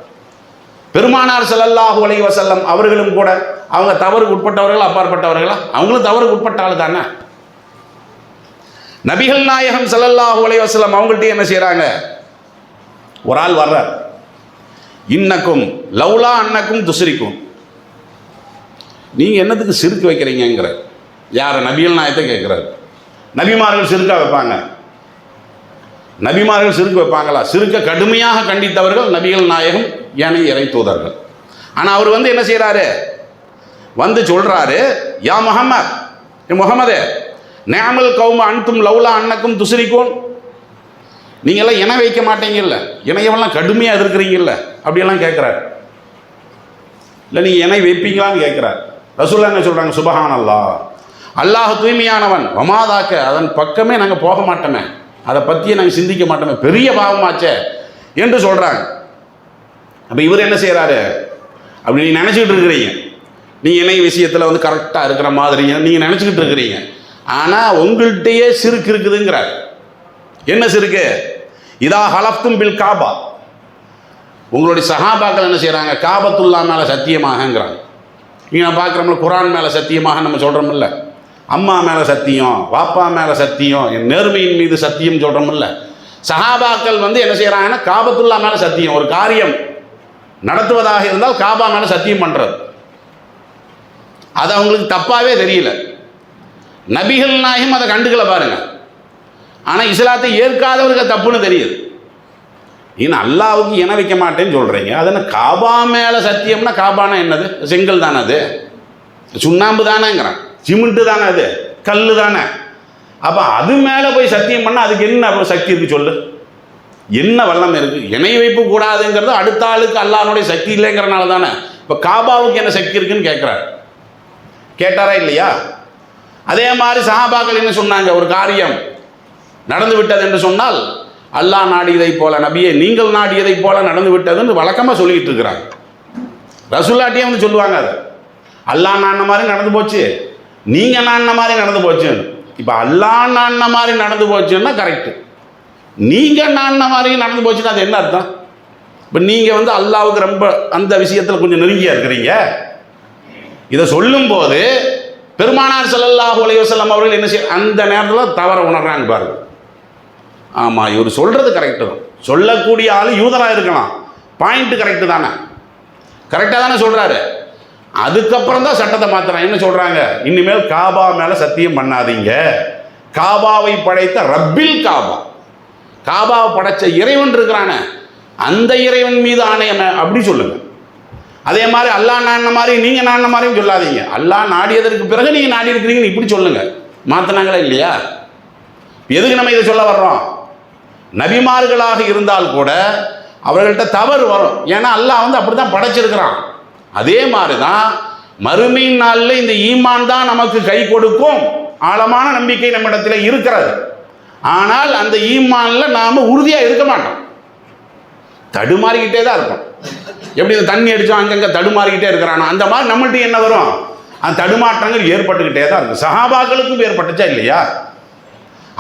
பெருமானார் ஸல்லல்லாஹு அலைஹி வஸல்லம் அவர்களும் கூட அவங்க தவறுக்கு உட்பட்டவர்களா அப்பாற்பட்டவர்களா, அவங்களும் தவறுக்கு உட்பட்ட ஆள் தானே. நபிகள் நாயகம் ஸல்லல்லாஹு அலைஹி வஸல்லம் அவங்கள்ட்ட என்ன செய்கிறாங்க, ஒரு ஆள் வர்றார், இன்னக்கும் லவ்லா அன்னக்கும் துஸ்ரிக்கும், நீங்கள் என்னத்துக்கு சிறுக்கு வைக்கிறீங்கிற. யாரை? நபிகள் நாயகத்தை கேட்குறாரு. நபிமார்கள் சிறுக்கா வைப்பாங்க? நபிமார்கள் சிறுக்கு வைப்பாங்களா? சிறுக்க கடுமையாக கண்டித்தவர்கள் நபிகள் நாயகம் ஏனைய இறை தூதர்கள். ஆனால் அவர் வந்து என்ன செய்கிறாரு, வந்து சொல்கிறாரு, யா முகமதே நேமல் கௌம அன்தும் லவ்லா அன்னக்கும் துஸ்ரிகூன், நீங்கள்லாம் இணை வைக்க மாட்டீங்கல்ல, இணையவெல்லாம் கடுமையாக எதிர்க்கிறீங்கல்ல அப்படியெல்லாம் கேட்குறாரு. இல்லை நீங்கள் இணை வைப்பீங்களான்னு கேட்குறாரு. ரசூலுல்லாஹ் என்ன சொல்கிறாங்க, சுபஹான் அல்லாஹ், அல்லாஹ் தூய்மையானவன், வமாதாக்க, அதன் பக்கமே நாங்கள் போக மாட்டோமே, அதை பற்றியே நாங்கள் சிந்திக்க மாட்டோமே, பெரிய பாவமாச்சே என்று சொல்கிறாங்க. அப்போ இவர் என்ன செய்கிறாரு, அப்படி நீங்கள் நினச்சிக்கிட்டு இருக்கிறீங்க, நீங்கள் இணை விஷயத்தில் வந்து கரெக்டாக இருக்கிற மாதிரி நீங்கள் நினச்சிக்கிட்டு இருக்கிறீங்க. ஆனால் உங்கள்கிட்டயே சிறுக்கு இருக்குதுங்கிறார். என்ன சிறுக்கு? இதா ஹலஃப்தும் பில் காபா, உங்களுடைய சஹாபாக்கள் என்ன செய்கிறாங்க, காபத்துல்லா மேலே சத்தியமாகங்கிறாங்க. நீங்கள் நான் பார்க்குறோம்ல, குரான் மேலே சத்தியமாக நம்ம சொல்கிறோமில்ல, அம்மா மேலே சத்தியம், வாப்பா மேலே சத்தியம், என் நேர்மையின் மீது சத்தியம் சொல்கிறோமில்ல. சஹாபாக்கள் வந்து என்ன செய்கிறாங்கன்னா காபத்துல்லா மேலே சத்தியம், ஒரு காரியம் நடத்துவதாக இருந்தால் காபா மேலே சத்தியம் பண்ணுறது. அது அவங்களுக்கு தப்பாகவே தெரியல. நபிகள் நாயகம் அதை கண்டுக்கல பாருங்க. ஆனால் இஸ்லாத்தை ஏற்காதவருக்கு தப்புன்னு தெரியுது. இன்னும் அல்லாவுக்கு இணை வைக்க மாட்டேன்னு சொல்கிறீங்க, அது என்ன காபா மேலே சத்தியம்னா? காபானா என்னது? செங்கல் தானே, அது சுண்ணாம்பு தானேங்கிறான், சிமெண்ட்டு தானே, அது கல் தானே. அப்போ அது மேலே போய் சத்தியம் பண்ணால் அதுக்கு என்ன அவ்வளோ சக்தி இருக்குது சொல்லு? என்ன வல்லம் இருக்குது? இணை வைப்பு கூடாதுங்கிறது அடுத்த ஆளுக்கு அல்லாஹ்வுடைய சக்தி இல்லைங்கிறனால தானே. இப்போ காபாவுக்கு என்ன சக்தி இருக்குன்னு கேட்குறாரு. கேட்டாரா இல்லையா? அதே மாதிரி சஹாபாக்கள் என்ன சொன்னாங்க, ஒரு காரியம் நடந்து விட்டது என்று சொன்னால், அல்லாஹ் நாடியதை போல, நபியே நீங்கள் நாடியதை போல நடந்து விட்டதுன்னு வழக்கமாக சொல்லிக்கிட்டு இருக்கிறாங்க. ரசூலுல்லாஹ்ட்டே வந்து சொல்லுவாங்க, அது அல்லாஹ் நாடின மாதிரி நடந்து போச்சு, நீங்கள் நாடின மாதிரி நடந்து போச்சுன்னு. இப்போ அல்லாஹ் நாடின மாதிரி நடந்து போச்சுன்னா கரெக்டு, நீங்கள் நாடின மாதிரி நடந்து போச்சுன்னா அது என்ன அர்த்தம்? இப்போ நீங்கள் வந்து அல்லாஹ்வுக்கு ரொம்ப அந்த விஷயத்தில் கொஞ்சம் நெருங்கியாக இருக்கிறீங்க. இதை சொல்லும்போது பெருமானார் ஸல்லல்லாஹு அலைஹி வஸல்லம் அவர்கள் என்ன செய்ய, அந்த நேரத்தில் தவற உணர்றாங்க பாருங்க. ஆமாம், இவர் சொல்கிறது கரெக்டு தான், சொல்லக்கூடிய ஆள் யூதராக இருக்கலாம், பாயிண்ட்டு கரெக்டு தானே, கரெக்டாக தானே சொல்கிறாரு. அதுக்கப்புறம் தான் சட்டத்தை மாற்றுறாங்க. என்ன சொல்கிறாங்க, இனிமேல் காபா மேலே சத்தியம் பண்ணாதீங்க, காபாவை படைத்த ரப்பில் காபா, காபாவை படைத்த இறைவன் இருக்கிறானே அந்த இறைவன் மீது ஆணையம் அப்படி சொல்லுங்கள். அதே மாதிரி அல்லாஹ் நாடின மாதிரி நீங்கள் நாடின மாதிரியும் சொல்லாதீங்க, அல்லாஹ் நாடியதற்கு பிறகு நீங்கள் நாடி இருக்கிறீங்கன்னு இப்படி சொல்லுங்கள். மாற்றினாங்களா இல்லையா? எதுக்கு நம்ம இதை சொல்ல வர்றோம்? நபிமார்களாக இருந்தால் கூட அவர்கள்ட்ட தவறு வரும். ஏன்னா அல்லாஹ் வந்து அப்படி தான் படைச்சிருக்கிறான். அதே மாதிரி தான் மறுமை நாளில் இந்த ஈமான் தான் நமக்கு கை கொடுக்கும். ஆழமான நம்பிக்கை நம்மிடத்தில் இருக்கிறது. ஆனால் அந்த ஈமானில் நாம் உறுதியாக இருக்க மாட்டோம், தடுமாறிக்கிட்டே தான் இருக்கும். எப்படி இந்த தண்ணி அடித்தோம் அங்கங்கே தடுமாறிக்கிட்டே இருக்கிறானோ அந்த மாதிரி நம்மள்ட்ட என்ன வரும், அந்த தடுமாற்றங்கள் ஏற்பட்டுக்கிட்டே தான் இருக்கும். சஹாபாக்களுக்கும் ஏற்பட்டுச்சா இல்லையா?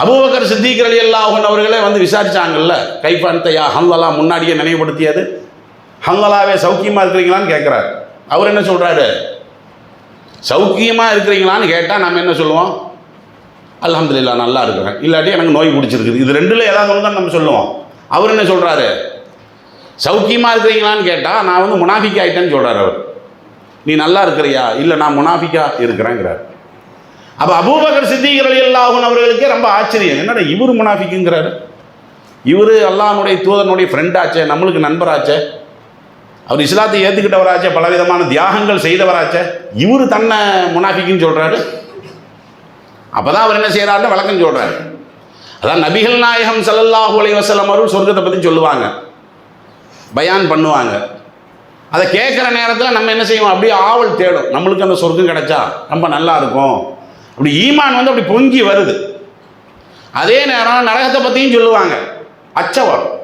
அபூபக்கர் சித்திக் ரலியல்லாஹு அன்ஹு அவர்களே வந்து விசாரிச்சாங்கல்ல, கைஃபன்தையா ஹன்லலா, முன்னாடியே நினைவுபடுத்தியது. ஹன்லலாவே சௌக்கியமாக இருக்கிறீங்களான்னு கேட்குறாரு. அவர் என்ன சொல்கிறாரு, சௌக்கியமாக இருக்கிறீங்களான்னு கேட்டால் நம்ம என்ன சொல்லுவோம், அல்ஹம்துலில்லாஹ் நல்லா இருக்கிறேன், இல்லாட்டி எனக்கு நோய் பிடிச்சிருக்குது, இது ரெண்டில் ஏதாவது ஒன்று தான் நம்ம சொல்லுவோம். அவர் என்ன சொல்கிறாரு, சௌக்கியமாக இருக்கிறீங்களான்னு கேட்டால் நான் வந்து முனாஃபிக் ஆகிட்டேன்னு சொல்கிறார். அவர் நீ நல்லா இருக்கிறியா, இல்லை நான் முனாஃபிக்காக இருக்கிறேங்கிறார். அப்போ அபூபக்கர் சித்திக் ரலியல்லாஹு அன்ஹு அவர்களுக்கே ரொம்ப ஆச்சரியம், என்னடா இவர் முனாஃபிக்குங்கிறாரு, இவர் அல்லாஹ்வுடைய தூதனுடைய ஃப்ரெண்டாச்சே, நம்மளுக்கு நண்பராச்சே, அவர் இஸ்லாத்தை ஏற்றுக்கிட்டவராச்சே, பலவிதமான தியாகங்கள் செய்தவராச்சே, இவர் தன்னை முனாஃபிக்குன்னு சொல்கிறாரு. அப்போ தான் அவர் என்ன செய்கிறாருன்னு வழக்கம் சொல்கிறார். அதான் நபிகள் நாயகம் ஸல்லல்லாஹு அலைஹி வஸல்லம் அவர்கள் சொர்க்கத்தை பற்றி சொல்லுவாங்க, பயான் பண்ணுவாங்க. அதை கேட்குற நேரத்தில் நம்ம என்ன செய்வோம், அப்படியே ஆவல் தேடும், நம்மளுக்கு அந்த சொர்க்கம் கிடைச்சா ரொம்ப நல்லா இருக்கும், அப்படி ஈமான் வந்து அப்படி பொங்கி வருது. அதே நேரம் நரகத்தை பற்றியும் சொல்லுவாங்க, அச்சம் வரும்,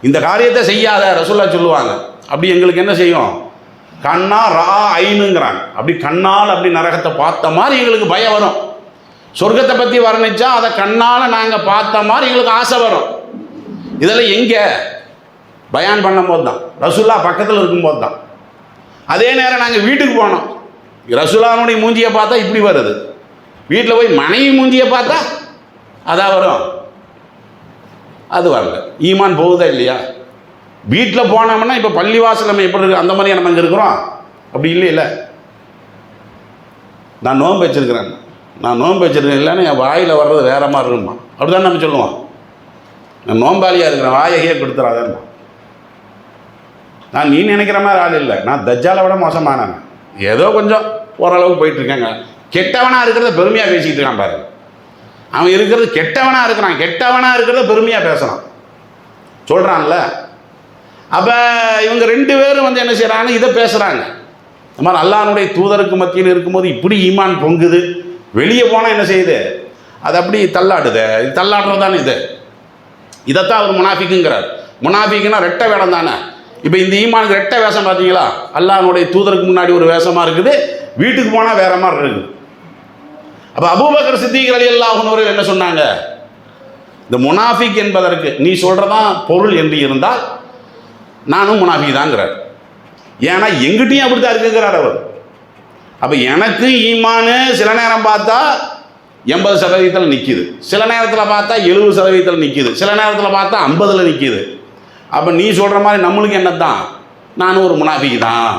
இந்த காரியத்தை செய்யாத ரசூலுல்லாஹ் சொல்லுவாங்க. அப்படி எங்களுக்கு என்ன செய்யும், கண்ணா ரா ஐனுங்கிறாங்க, அப்படி கண்ணால் அப்படி நரகத்தை பார்த்த மாதிரி எங்களுக்கு பயம் வரும். சொர்க்கத்தை பற்றி வர்ணிச்சா அதை கண்ணால் நாங்கள் பார்த்த மாதிரி எங்களுக்கு ஆசை வரும். இதெல்லாம் எங்கே, பயான் பண்ணும்போது தான், ரசூலுல்லாஹ் பக்கத்தில் இருக்கும்போது தான். அதே நேரம் நாங்கள் வீட்டுக்கு போனோம், ரசூலுல்லாஹ்வுடைய மூஞ்சியை பார்த்தா இப்படி வருது, வீட்டில் போய் மனைவி மூஞ்சியை பார்த்தா அதான் வரும், அது வரல. ஈமான் போகுதா இல்லையா? வீட்டில் போனோம்னா இப்போ பள்ளிவாசல் நம்ம எப்படி இருக்கு அந்த மாதிரியா நம்ம இங்கே இருக்கிறோம்? அப்படி இல்லை. நான் நோன்பு வச்சிருக்கிறேன், நான் நோன்பு வச்சிருக்கேன் இல்லைன்னா என் வாயில் வர்றது வேற மாதிரி இருக்குமா, அப்படி தான் நம்ம சொல்லுவோம். நான் நோம்பாளியாக இருக்கிறேன், வாயகையே கொடுத்துறாதேன். நான் நீ நினைக்கிற மாதிரி ஆள் இல்லை, நான் தஜ்ஜாலை விட மோசமானேன். ஏதோ கொஞ்சம் ஓரளவுக்கு போயிட்டுருக்கேங்க. கெட்டவனாக இருக்கிறத பெருமையாக பேசிக்கிட்டு இருக்கான் பாருங்க. அவன் இருக்கிறது கெட்டவனாக இருக்கிறான், கெட்டவனாக இருக்கிறத பெருமையாக பேசுகிறான், சொல்கிறான்ல. அப்போ இவங்க 2 பேரும் வந்து என்ன செய்கிறாங்க, இதை பேசுகிறாங்க. இந்த மாதிரி அல்லாஹ்வுடைய தூதருக்கு மத்தியில் இருக்கும்போது இப்படி ஈமான் பொங்குது, வெளியே போனால் என்ன செய்யுது, அது அப்படி தள்ளாடுது. இது தள்ளாடுறது தானே இது. இதைத்தான் அவர் முனாஃபிக்குங்கிறார். முனாஃபிக்குன்னா ரெட்டை வேடம் தானே. இப்போ இந்த ஈமானுக்கு ரெட்டை வேஷம் பார்த்தீங்களா, அல்லாஹ்வுடைய தூதருக்கு முன்னாடி ஒரு வேஷமாக இருக்குது, வீட்டுக்கு போனால் வேற மாதிரி இருக்குது. அப்போ அபூபக்கர் சித்திக் ரலியல்லாஹு அன்ஹு என்ன சொன்னாங்க, இந்த முனாஃபிக் என்பதற்கு நீ சொல்கிறதான் பொருள் என்று இருந்தால் நானும் முனாஃபிக் தாங்கிறார். ஏன்னா எங்கிட்டையும் அப்படி தான் இருக்குங்கிறார் அவர். அப்போ எனக்கு ஈமானு சில நேரம் பார்த்தா 80% நிற்கிது, சில நேரத்தில் பார்த்தா 70% நிற்கிது, சில நேரத்தில் பார்த்தா 50 நிற்கிது. அப்போ நீ சொல்கிற மாதிரி நம்மளுக்கு என்னத்தான், நானும் ஒரு முனாஃபிக் தான்,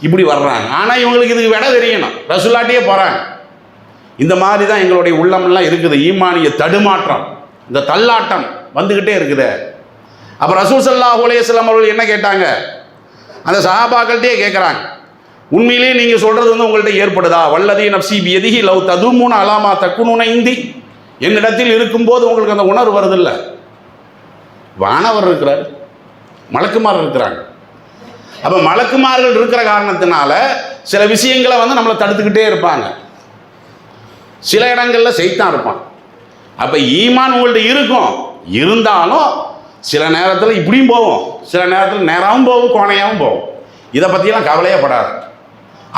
இப்படி வர்றாங்க. ஆனால் இவங்களுக்கு இதுக்கு விட தெரியணும், ரசூலுல்லாஹ்ட்டே போகிறாங்க. இந்த மாதிரி தான் எங்களுடைய உள்ளமெல்லாம் இருக்குது. ஈமானிய தடுமாற்றம், இந்த தள்ளாட்டம் வந்துக்கிட்டே இருக்குது. அப்போ ரசூல் ஸல்லல்லாஹு அலைஹி வஸல்லம் அவர்கள் என்ன கேட்டாங்க, அந்த சஹாபாக்கள்கிட்டே கேட்குறாங்க, உண்மையிலேயே நீங்கள் சொல்கிறது வந்து உங்கள்கிட்ட ஏற்படுதா? வல்லதி நப்சி பியதிஹி லவ் ததுமுன அலாமா தக்குனுன இந்தி, என்னிடத்தில் இருக்கும்போது உங்களுக்கு அந்த உணர்வு வருதில்லை. வானவர் இருக்கிறார், மலக்குமார் இருக்கிறாங்க. அப்போ மலக்குமார்கள் இருக்கிற காரணத்தினால சில விஷயங்களை வந்து நம்மளை தடுத்துக்கிட்டே இருப்பாங்க, சில இடங்களில் சைத்தான் இருப்பான். அப்போ ஈமான் உங்கள்கிட்ட இருக்கும், இருந்தாலும் சில நேரத்தில் இப்படியும் போவோம், சில நேரத்தில் நேராகவும் போகும், கோணையாகவும் போகும். இதை பற்றியெல்லாம் கவலையே படாது.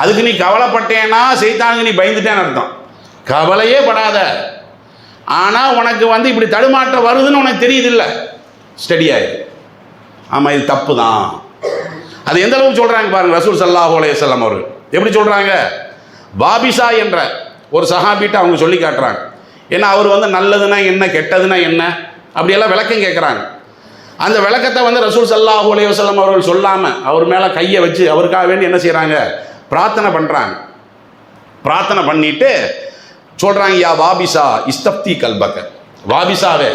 அதுக்கு நீ கவலைப்பட்டேன்னா சைத்தானுக்கு நீ பயந்துட்டேன்னு அர்த்தம். கவலையே படாத. ஆனால் உனக்கு வந்து இப்படி தடுமாற்றம் வருதுன்னு உனக்கு தெரியுதில்ல, ஸ்டடி ஆயிடு. ஆமாம் இது தப்பு தான். அது எந்த அளவுக்கு சொல்கிறாங்க பாருங்கள் ரசூல் ஸல்லல்லாஹு அலைஹி வஸல்லம் அவர்கள். எப்படி சொல்கிறாங்க, பாபிசா என்ற ஒரு சஹாபிட்ட அவங்க சொல்லி காட்டுறாங்க. ஏன்னா அவர் வந்து நல்லதுன்னா என்ன, கெட்டதுன்னா என்ன, அப்படியெல்லாம் விளக்கம் கேட்குறாங்க. அந்த விளக்கத்தை வந்து ரசூல் ஸல்லல்லாஹு அலைஹி வஸல்லம் அவர்கள் சொல்லாமல் அவர் மேலே கையை வச்சு அவருக்காக வேண்டி என்ன செய்கிறாங்க, பிரார்த்தனை பண்ணுறாங்க. பிரார்த்தனை பண்ணிட்டு சொல்கிறாங்க, யா வாபிசா இஸ்தப்தி கல்பக்க, வாபிசாவே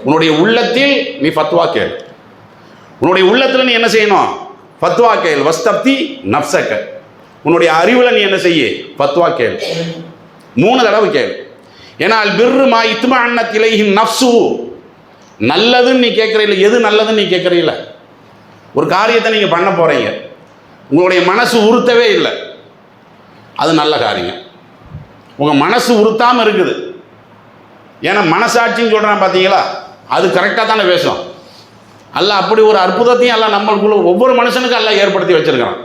உன்னுடைய உள்ளத்தில் நீ ஃபத்வா கேள், உன்னுடைய உள்ளத்தில் நீ என்ன செய்யணும், ஃபத்வா கேள். வஸ்தப்தி நப்சக்க, உன்னுடைய அறிவில் நீ என்ன செய்ய, ஃபத்வா கேள். 3 தடவை கேள். ஏன்னா அல் பிர்ரு மா இத்மஅன்னத் இலைஹி நஃப்ஸு, நல்லதுன்னு நீ கேட்குறீங்கள, எது நல்லதுன்னு நீ கேட்குறீங்கள, ஒரு காரியத்தை நீங்கள் பண்ண போகிறீங்க, உங்களுடைய மனசு உறுத்தவே இல்லை, அது நல்ல காரியம். உங்கள் மனசு உறுத்தாமல் இருக்குது. ஏன்னா மனசாட்சின்னு சொல்கிறான் பார்த்தீங்களா, அது கரெக்டாக தானே பேசும். அல்லாஹ் அப்படி ஒரு அற்புதத்தையும் அல்லாஹ் நம்மளுக்குள்ள ஒவ்வொரு மனுஷனுக்கும் அல்லாஹ் ஏற்படுத்தி வச்சிருக்கான்.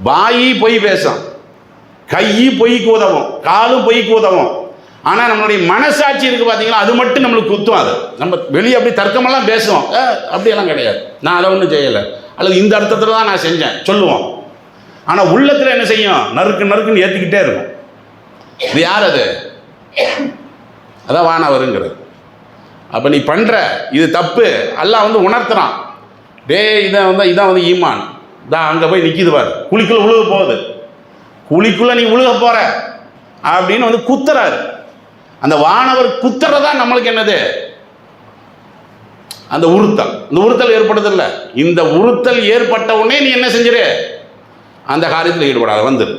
வாயி பொய் பேசும், கை பொய்க்கு உதவும், காலும் பொய்க்கு உதவும். ஆனால் நம்மளுடைய மனசாட்சி இருக்குது பார்த்தீங்களா, அது மட்டும் நம்மளுக்கு குத்தும். அது நம்ம வெளியே அப்படி தர்க்கமெல்லாம் பேசுவோம், அப்படியெல்லாம் கிடையாது, நான் அதை ஒன்றும் செய்யலை, அல்லது இந்த அர்த்தத்தில் தான் நான் செஞ்சேன் சொல்லுவோம். ஆனால் உள்ளத்தில் என்ன செய்யும், நறுக்கு நறுக்குன்னு ஏற்றிக்கிட்டே இருக்கும். இது யார் அது, அதான் வானவருங்கிறது. அப்போ நீ பண்ணுற இது தப்பு, அல்லாஹ் வந்து உணர்த்துறான். இதான் வந்து ஈமான் தான். அங்கே போய் நிற்கிது பாரு, குழிக்குள்ளே உழுக போகுது, குழிக்குள்ளே நீ உழுக போகிற அப்படின்னு வந்து குத்துறாரு. அந்த வானவர் குத்துறதா நம்மளுக்கு என்னது, அந்த உறுத்தல். இந்த உறுத்தல் ஏற்படுதில்லை. இந்த உறுத்தல் ஏற்பட்ட உடனே நீ என்ன செஞ்சிரு, அந்த காரியத்தில் ஈடுபடாத வந்துடு.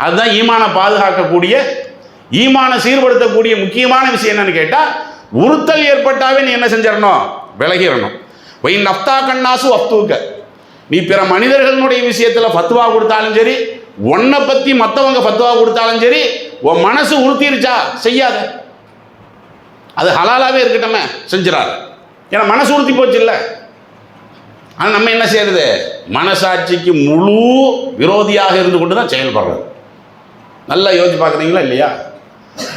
அதுதான் ஈமானை பாதுகாக்கக்கூடிய, ஈமானை சீர்படுத்தக்கூடிய முக்கியமான விஷயம் என்னன்னு கேட்டால், உறுத்தல் ஏற்பட்டாவே நீ என்ன செஞ்சிடணும், விலகிடணும். வை நஃப்தா கண்ணாசு அப்தூக்க, நீ பிற மனிதர்களுடைய விஷயத்தில் ஃபத்வா கொடுத்தாலும் சரி, உன்னை பற்றி மற்றவங்க ஃபத்வா கொடுத்தாலும் சரி, உன் மனசு உறுத்திருச்சா செய்யாத, அது ஹலாலாகவே இருக்கட்டுமே செஞ்சிடாது. ஏன்னா மனசு உறுத்தி போச்சு இல்லை. ஆனால் நம்ம என்ன செய்யறது, மனசாட்சிக்கு முழு விரோதியாக இருந்து கொண்டு தான் செயல்படுறது. நல்லா யோசிச்சு பார்க்குறீங்களா இல்லையா?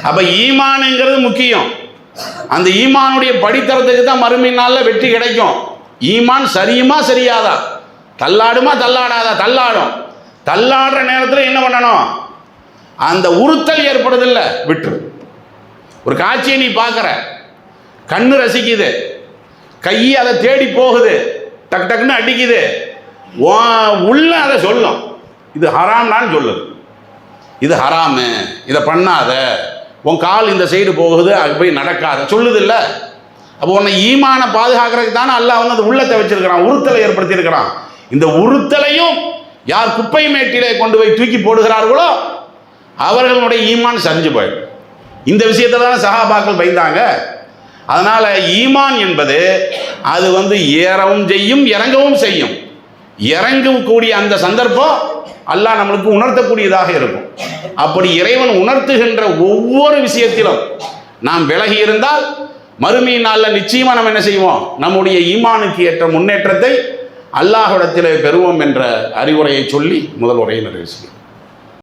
அப்போ ஈமானுங்கிறது முக்கியம். அந்த ஈமானுடைய படித்தரத்துக்கு தான் மறுமை நாளில் வெற்றி கிடைக்கும். ஈமான் சரியுமா சரியாதா, தள்ளாடுமா தள்ளாடாதா, தள்ளாடும். தள்ளாடுற நேரத்தில் என்ன பண்ணணும், அந்த உறுத்தல் ஏற்படுதில்லை, விட்டுரு. ஒரு காட்சியை நீ பார்க்குற, கண்ணு ரசிக்குது, கை அதை தேடி போகுது, டக் டக்குன்னு அடிக்குது, உள்ள அதை சொல்லும், இது ஹராம்னான்னு சொல்லுது, இது ஹராமு, இதை பண்ணாத, உன் கால் இந்த சைடு போகுது, அது போய் நடக்காத சொல்லுது இல்லை. அப்போ உன்னை ஈமான பாதுகாக்கிறதுக்கு தானே அல்லாஹ் வந்து அந்த உள்ளத்தை வச்சிருக்கிறான், உறுத்தலை ஏற்படுத்தியிருக்கிறான். இந்த உறுத்தலையும் யார் குப்பை மேட்டிலே கொண்டு போய் தூக்கி போடுகிறார்களோ அவர்களுடைய ஈமான் சரிஞ்சு போயிடும். இந்த விஷயத்தை தானே சஹாபாக்கள் பயந்தாங்க. அதனால் ஈமான் என்பது அது வந்து ஏறவும் செய்யும் இறங்கவும் செய்யும். இறங்கும் கூடிய அந்த சந்தர்ப்பம் அல்லாஹ் நம்மளுக்கு உணர்த்தக்கூடியதாக இருக்கும். அப்படி இறைவன் உணர்த்துகின்ற ஒவ்வொரு விஷயத்திலும் நாம் விலகி இருந்தால் மறுமை நாளில் நிச்சயமாக நம்ம என்ன செய்வோம், நம்முடைய ஈமானுக்கு ஏற்ற முன்னேற்றத்தை அல்லாஹ்விடத்திலே பெறுவோம் என்ற அறிவுரையை சொல்லி முதல் உரையை நிறைவு செய்யும்.